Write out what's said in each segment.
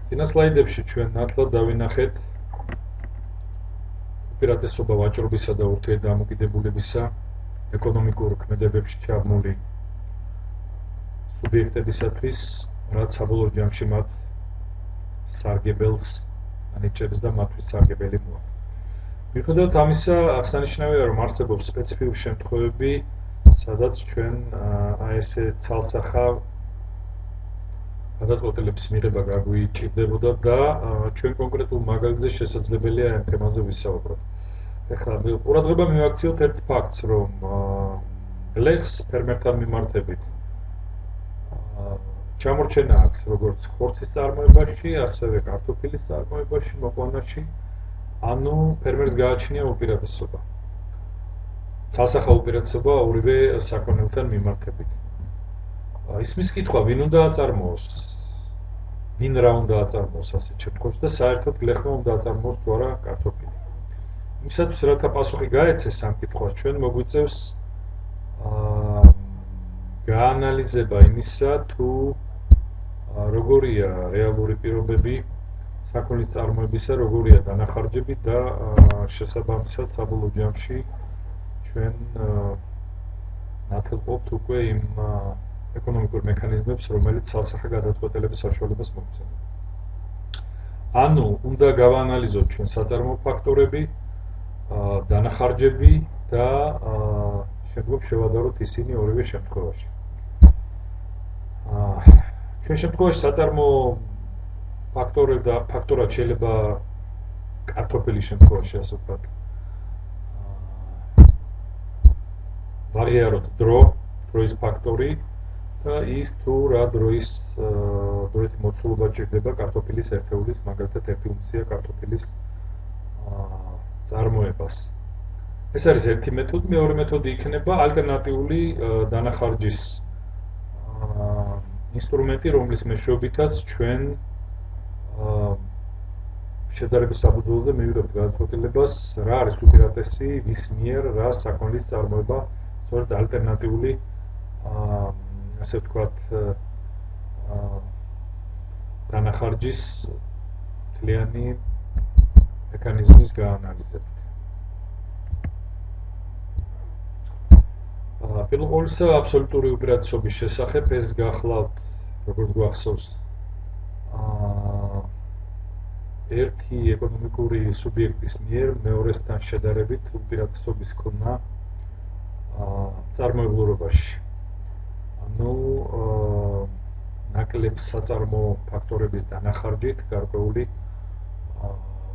წინა სლაიდებში ჩვენ ნათლად დავინახეთ უპირატესობა ვაჭრობისა და ურთიერთდამოკიდებულებისა ეკონომიკურ ქმედებებში ჩაბმული სუბიექტებისათვის, რაც საბოლოო ჯამში მათ სარგებელს ანიჭებს და მათთვის სარგებელი მოაქვს. მიუხედავად ამისა, აღსანიშნავია, რომ არსებობს სპეციფიკური შემთხვევები, სადაც ჩვენ ესე ცალსახა გადაწყვეტილების მიღება გაგვიჭირდებოდა და ჩვენ კონკრეტულ მაგალითზე შესაძლებელია ამ თემაზე ვისაუბროთ. ეხლა ყურადღება მივაქციოთ ერთ ფაქტს, რომ გლეხს ფერმერთან მიმართებით ჩამორჩენა აქვს როგორც ხორცის წარმოებაში, ასევე კარტოფილის წარმოებაში, მოყვანაში, ანუ ფერმერს გააჩნია უპირატესობა. ცალსახა უპირატესობა ორივე საქონელთან მიმართებით. ისმის კითხვა, ვინ უნდა აწარმოოს, ვინ რა უნდა აწარმოოს ასეთ შემთხვევაში და საერთოდ გლეხმა უნდა აწარმოოს თუ არა კარტოფილი. იმისათვის, რათა პასუხი გაეცეს ამ კითხვას, ჩვენ მოგვიწევს გაანალიზება იმისა, თუ როგორია რეალური პირობები საქონლის წარმოებისა, როგორია დანახარჯები და შესაბამისად საბოლოო ჯამში ჩვენ ნათელყოფთ უკვე იმ ეკონომიკურ მექანიზმებს, რომელიც ცალსახა გადაწყვეტილების საშუალებას მოგცემს. ანუ უნდა გავაანალიზოთ ჩვენ საწარმოო ფაქტორები, დანახარჯები და შემდგომ შევადაროთ ისინი ორივე შემთხვევაში. ჩვენ შემთხვევაში საწარმოო ფაქტორად შეიძლება კარტოფილის შემთხვევაში ასე ვთქვათ ვაღიაროთ დროის ფაქტორი და ის თუ რა დროით მოცულობა ჭირდება კარტოფილის ერთეულის, მაგალითად 1 უნცია კარტოფილის წარმოებას. ეს არის ერთი მეთოდი, მეორე მეთოდი იქნება ალტერნატიული დანახარჯის ინსტრუმენტი, რომლის მეშვეობითაც ჩვენ შედარების საფუძველზე მივიღებთ გადაწყვეტილებას, რა არის უპირატესი, ვის მიერ რა საქონლის წარმოება, სწორედ ალტერნატიული ასე ვთქვათ დანახარჯის მთლიანი მექანიზმის გაანალიზებით. პირველ ყოვლისა აბსოლუტური უპირატესობის შესახებ ეს გახლავთ, როგორც გვახსოვს, ერთი ეკონომიკური სუბიექტის მიერ მეორესთან შედარებით უპირატესობის ქონა წარმოებლურობაში. ანუ ნაკლებ საწარმოო ფაქტორების დანახარჯით გარკვეული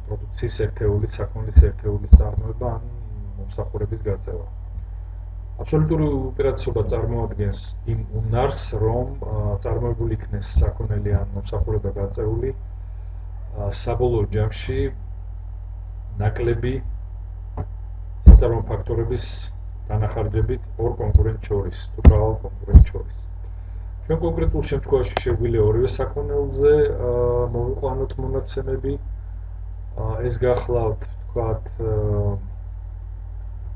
პროდუქციის ერთეულის, საქონლის ერთეულის წარმოება ან მომსახურების გაწევა. აბსოლუტური უპირატესობა წარმოადგენს იმ უნარს, რომ წარმოებული იქნეს საქონელი ან მომსახურება გაწეული საბოლოო ჯამში ნაკლები საწარმოო ფაქტორების დანახარჯებით ორ კონკურენტს შორის, თუ მრავალ კონკურენტს შორის. ჩვენ კონკრეტულ შემთხვევაში შეგვიძლია ორივე საქონელზე მოვიყვანოთ მონაცემები. ეს გახლავთ, ვთქვათ,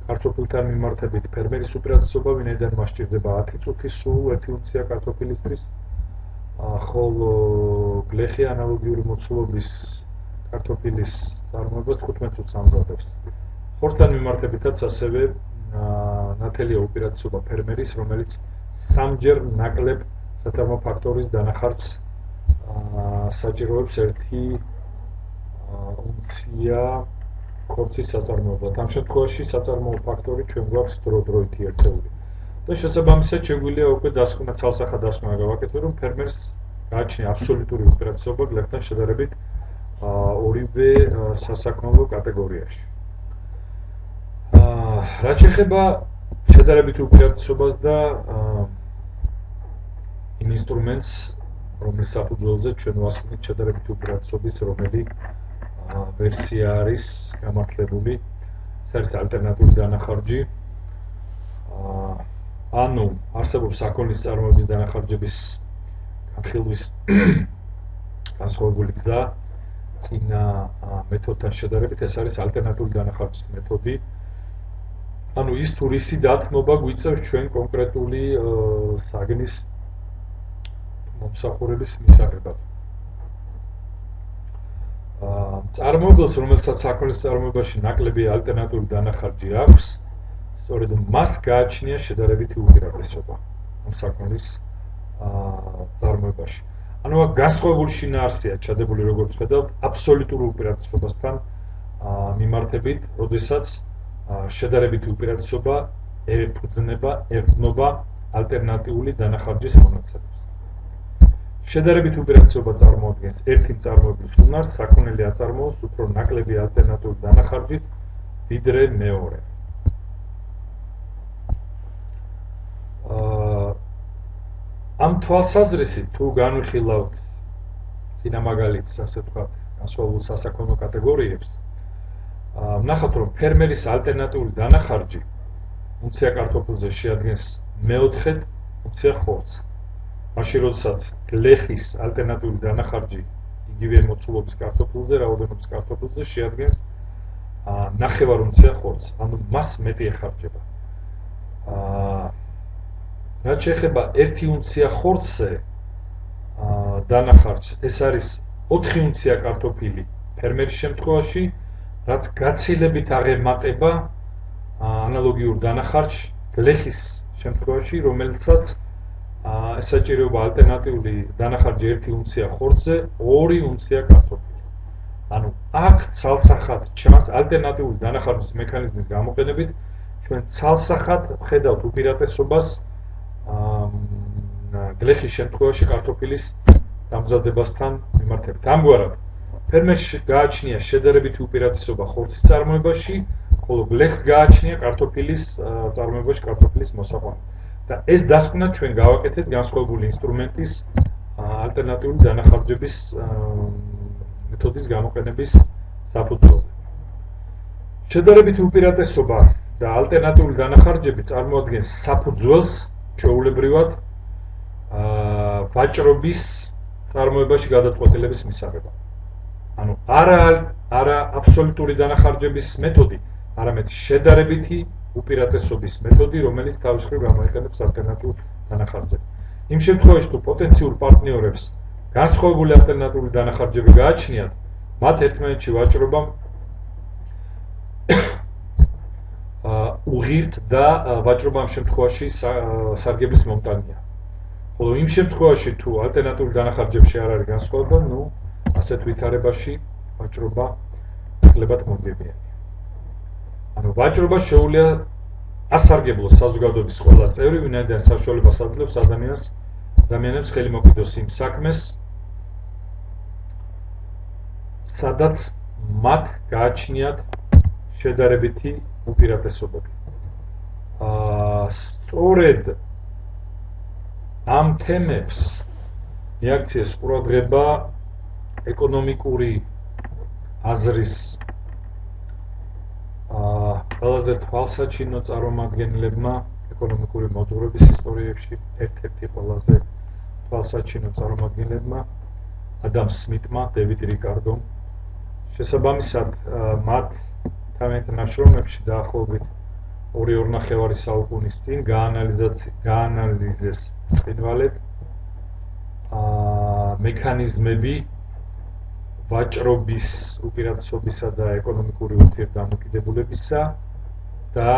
კარტოფილთან მიმართებით ფერმერის უპირატესობა, ვინაიდან მას სჭირდება 10 წუთი სულ 1 უნცია კარტოფილისთვის, ხოლო გლეხი ანალოგიური მოცულობის კარტოფილის წარმოებას 15 წუთს ამზადებს. ხორცთან მიმართებითაც ასევე ნათელია უპირატესობა ფერმერის, რომელიც სამჯერ ნაკლებ საწარმოო ფაქტორის დანახარჯს საჭიროებს 1 უნცია ხორცის საწარმოებლად. ამ შემთხვევაში საწარმოო ფაქტორი ჩვენ გვაქვს დროითი ერთეული. და შესაბამისად შეგვიძლია უკვე დასკვნა, ცალსახა დასკვნა გავაკეთოთ, რომ ფერმერს გააჩნია აბსოლუტური უპირატესობა გლეხთან შედარებით ორივე სასაქონლო კატეგორიაში. რაც შეეხება შედარებით უპირატესობას და იმ ინსტრუმენტს, რომლის საფუძველზე ჩვენ ვასწავლით შედარებით უპირატესობის, რომელი ვერსია არის გამართლებული, ეს არის ალტერნატიული დანახარჯი. ანუ არსებობს საქონლის წარმოების დანახარჯების განხილვის განსხვავებული გზა წინა მეთოდთან შედარებით, ეს არის ალტერნატიული დანახარჯის მეთოდი. ანუ ის თუ რისი დათმობა გვიწევს ჩვენ კონკრეტული საგნის მომსახურების მისაღებად. წარმოებელს, რომელსაც საქონლის წარმოებაში ნაკლები ალტერნატიული დანახარჯი აქვს, სწორედ მას გააჩნია შედარებითი უპირატესობა ამ საქონლის წარმოებაში. ანუ აქ განსხვავებული შინაარსია ჩადებული, როგორც ხედავთ, აბსოლუტურ უპირატესობასთან მიმართებით, როდესაც შედარებითი უპირატესობა ეყრდნობა ალტერნატიული დანახარჯის მონაცემებს. შედარებითი უპირატესობა წარმოადგენს ერთი მწარმოებლის უნარს საქონელი აწარმოოს უფრო ნაკლები ალტერნატიული დანახარჯით, ვიდრე მეორე. ამ თვალსაზრისით თუ განვიხილავთ წინა მაგალითს, ასე ვთქვათ, განსხვავებულ სასაქონლო კატეგორიებს, ვნახავთ, რომ ფერმერის ალტერნატიული დანახარჯი უნცია კარტოფილზე შეადგენს მეოთხედ უნცია ხორცს. მაშინ, როდესაც გლეხის ალტერნატიული დანახარჯი იგივე მოცულობის კარტოფილზე, რაოდენობის კარტოფილზე შეადგენს ნახევარ უნცია ხორცს, ანუ მას მეტი ეხარჯება. რაც შეეხება 1 უნცია ხორცზე დანახარჯს, ეს არის 4 უნცია კარტოფილი ფერმერის შემთხვევაში, რაც გაცილებით აღემატება ანალოგიურ დანახარჯს გლეხის შემთხვევაში, რომელსაც ესაჭიროება ალტერნატიული დანახარჯი 1 უნცია ხორცზე, 2 უნცია კარტოფილი. ანუ აქ ცალსახად ჩანს ალტერნატიული დანახარჯის მექანიზმის გამოყენებით, ჩვენ ცალსახად ვხედავთ უპირატესობას გლეხის შემთხვევაში კარტოფილის დამზადებასთან მიმართებით. ამგვარად, ფერმერს გააჩნია შედარებითი უპირატესობა ხორცის წარმოებაში, ხოლო გლეხს გააჩნია კარტოფილის წარმოებაში კარტოფილის მოსაყვანად. და ეს დასკვნა ჩვენ გავაკეთეთ განსხვავებული ინსტრუმენტის ალტერნატიული დანახარჯების მეთოდის გამოყენების საფუძველზე. შედარებითი უპირატესობა და ალტერნატიული დანახარჯები წარმოადგენს საფუძველს ჩვეულებრივად ვაჭრობის წარმოებაში გადაწყვეტილების მისაღებად. ანუ არა აბსოლუტური დანახარჯების მეთოდი, არამედ შედარებითი უპირატესობის მეთოდი, რომელიც თავის მხრივ გამოიყენებს ალტერნატიულ დანახარჯებს. იმ შემთხვევაში, თუ პოტენციურ პარტნიორებს განსხვავებული ალტერნატიული დანახარჯები გააჩნიათ, მათ ერთმანეთში ვაჭრობამ უღირთ და ვაჭრობა ამ შემთხვევაში სარგებლის მომტანია. ხოლო იმ შემთხვევაში, თუ ალტერნატიული დანახარჯებში არ არის განსხვავება, ასეთ ვითარებაში ვაჭრობა ნაკლებად მომგებიანი. ანუ ვაჭრობა შეუძლია ასარგებლოს საზოგადოების ყველა წევრი, ვინაიდან საშუალებას აძლევს ადამიანებს ხელი მოკიდოს იმ საქმეს, სადაც მათ გააჩნიათ შედარებითი უპირატესობები. სწორედ ამ თემებს მიაქციეს ყურადღება ეკონომიკური აზრის ყველაზე თვალსაჩინო წარმომადგენლებმა ეკონომიკური მოძღვრების ისტორიებში, ერთ-ერთი ყველაზე თვალსაჩინო წარმომადგენლებმა ადამ სმიტმა, დევიდ რიკარდომ. შესაბამისად, მათ თავიანთ ნაშრომებში დაახლოებით 2.5 საუკუნის წინ გაანალიზეს ბრწყინვალედ მექანიზმები ვაჭრობის უპირატესობისა და ეკონომიკური ურთიერთდამოკიდებულებისა და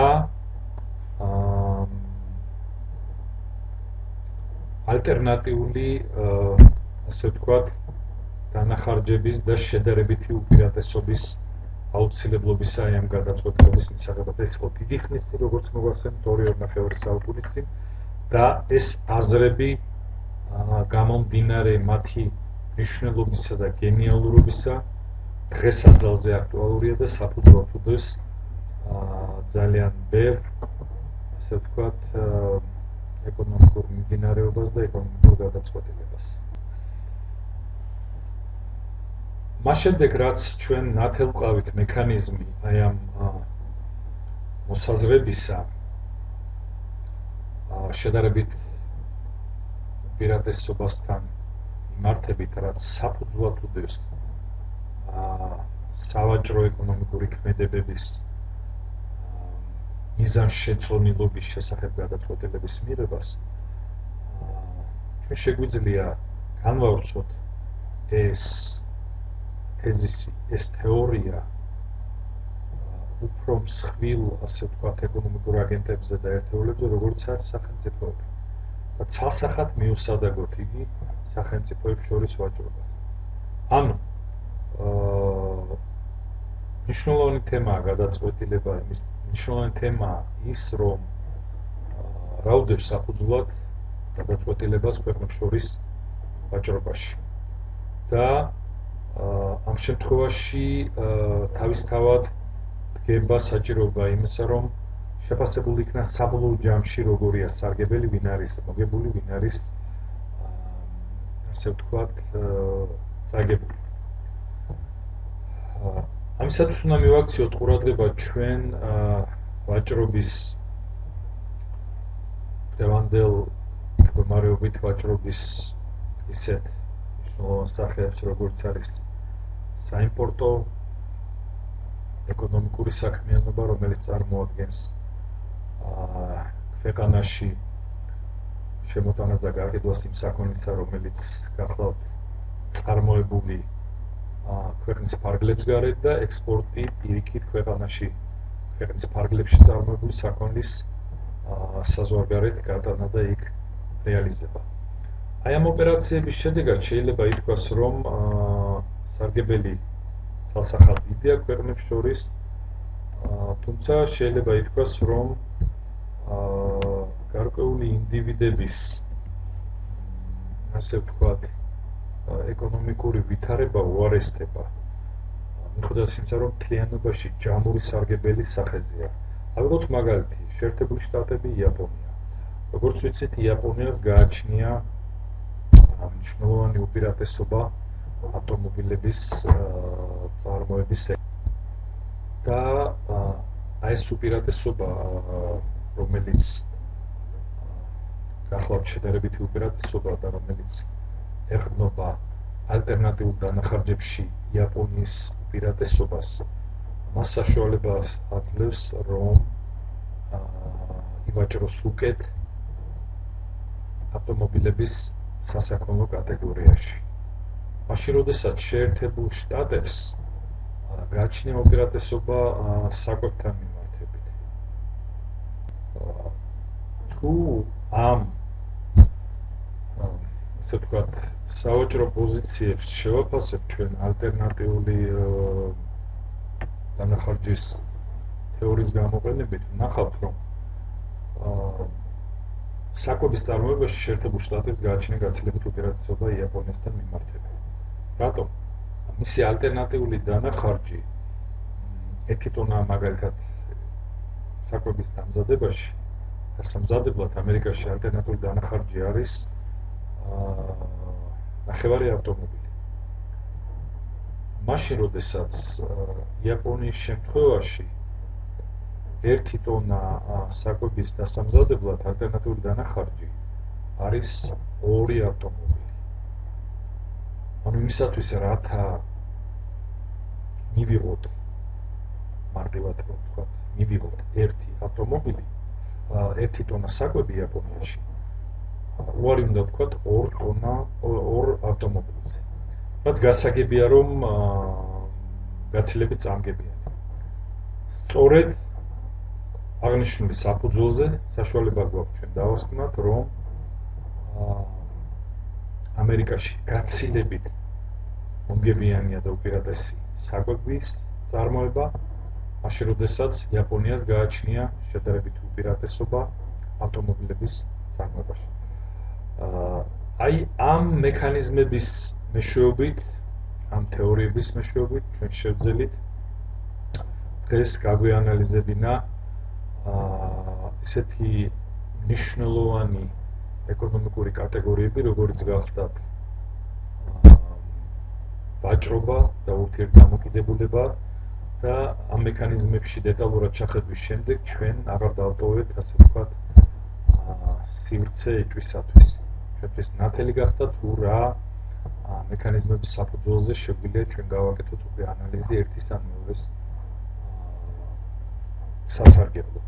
ალტერნატიული, ასე ვთქვათ, დანახარჯების და შედარებითი უპირატესობის აუცილებლობისა ამ გადაწყვეტილების მისაღებად. ეს იყო დიდი ხნის წინ, როგორც მოგახსენებთ, 2.5 საუკუნის წინ და ეს აზრები გამომდინარე მათი მნიშვნელობისა და გენიალურობისა დღესაც ძალზე აქტუალურია და საფუძვლად უდევს ძალიან ბევრ, ასე ვთქვათ, ეკონომიკურ მიმდინარეობას და ეკონომიკურ გადაწყვეტილებას. მას შემდეგ, რაც ჩვენ ნათელყავით მექანიზმი აი ამ მოსაზრებისა, შედარებით უპირატესობასთან მიმართებით, რაც საფუძვლად უდევს სავაჭრო ეკონომიკური ქმედებების მიზანშეწონილობის შესახებ გადაწყვეტილების მიღებას, ჩვენ შეგვიძლია განვავრცოთ ეს თეზისი, ეს თეორია უფრო მსხვილ, ასე ვთქვათ, ეკონომიკურ აგენტებზე და ერთეულებზე, როგორც არის სახელმწიფოები. და ცალსახად მიუსადაგოთ იგი სახელმწიფოებს შორის ვაჭრობას. ანუ მნიშვნელოვანი თემაა გადაწყვეტილება, იმის მნიშვნელოვანი თემაა ის, რომ რა უდევს საფუძვლად გადაწყვეტილებას ქვეყნებს შორის ვაჭრობაში. და ამ შემთხვევაში თავისთავად დგება საჭიროება იმისა, რომ შეფასებული იქნა საბოლოო ჯამში როგორია სარგებელი, ვინ არის მოგებული, ვინ არის ასე ვთქვათ წაგებული. ამისათვის უნდა მივაქციოთ ყურადღება ჩვენ ვაჭრობის დღევანდელ მდგომარეობით ვაჭრობის ისეთ მნიშვნელოვან სახეებს, როგორც არის საიმპორტო ეკონომიკური საქმიანობა, რომელიც წარმოადგენს ქვეყანაში შემოტანას და გაყიდვას იმ საქონლისა, რომელიც გახლავთ წარმოებული ქვეყნის ფარგლებს გარეთ და ექსპორტი პირიქით ქვეყანაში ქვეყნის ფარგლებში წარმოებული საქონლის საზღვარგარეთ გატანა და იქ რეალიზება. აი ამ ოპერაციების შედეგად შეიძლება ითქვას, რომ სარგებელი ცალსახად დიდია ქვეყნებს შორის, თუმცა შეიძლება ითქვას, რომ გარკვეული ინდივიდების ასე ვთქვათ ეკონომიკური ვითარება უარესდება. მიუხედავად იმისა, რომ მთლიანობაში ჯამური სარგებელი სახეზეა. ავიღოთ მაგალითი, შეერთებული შტატები, იაპონია. როგორც ვიცით, იაპონიას გააჩნია მნიშვნელოვანი უპირატესობა ავტომობილების წარმოების და აი ეს უპირატესობა, რომელიც გახლავთ შედარებითი უპირატესობა და რომელიც ეხმობა ალტერნატიულ დანახარჯებში იაპონიის უპირატესობას, მას საშუალებას აძლევს, რომ ივაჭროს უკეთ ავტომობილების სასაქონლო კატეგორიაში. მაშინ, როდესაც შეერთებულ შტატებს გააჩნია უპირატესობა საკვებთან მიმართებით. თუ ამ ასე ვთქვათ, სავაჭრო პოზიციებს შევაფასებთ ჩვენ ალტერნატიული დანახარჯის თეორიის გამოყენებით, ნახავთ, რომ საკვების წარმოებაში შეერთებულ შტატებს გააჩნია გაცილებით უპირატესობა იაპონიასთან მიმართებით. რატომ? მისი ალტერნატიული დანახარჯი 1 ტონა მაგალითად საკვების დამზადებაში და სამზადებლად ამერიკაში ალტერნატიული დანახარჯი არის 9 ავტომობილი. მაშინ, როდესაც იაპონიის შემთხვევაში 1 ტონა საკვების დასამზადებლად ალტერნატიული დანახარჯი არის 2 ავტომობილი. ანუ იმისათვის, რათა მივიღოთ მარტივად ვთქვათ, მივიღოთ 1 ავტომობილი, 1 ტონა საკვები იაპონიაში, უარი უნდა ვთქვათ 2 ტონა 2 ავტომობილზე. რაც გასაგებია, რომ გაცილებით წამგებიანი. სწორედ აღნიშნული საფუძველზე საშუალება გვაქვს ჩვენ დავასკვნათ, რომ ამერიკაში გაცილებით მომგებიანია და უპირატესი საკვების წარმოება, მაშინ, როდესაც იაპონიას გააჩნია შედარებითი უპირატესობა ავტომობილების წარმოებაში. აი ამ მექანიზმების მეშვეობით, ამ თეორიების მეშვეობით ჩვენ შევძელით დღეს გაგვეანალიზებინა ისეთი მნიშვნელოვანი ეკონომიკური კატეგორიები, როგორც გახლავთ ვაჭრობა და ურთიერთდამოკიდებულება და ამ მექანიზმებში დეტალურად ჩახედვის შემდეგ ჩვენ აღარ დავტოვეთ, ასე ვთქვათ, სივრცე ეჭვისათვის. ჩვენთვის ნათელი გახდა თუ რა მექანიზმების საფუძველზე შეგვიძლია ჩვენ გავაკეთოთ უკვე ანალიზი ერთის ან მეორეს სასარგებლოდ.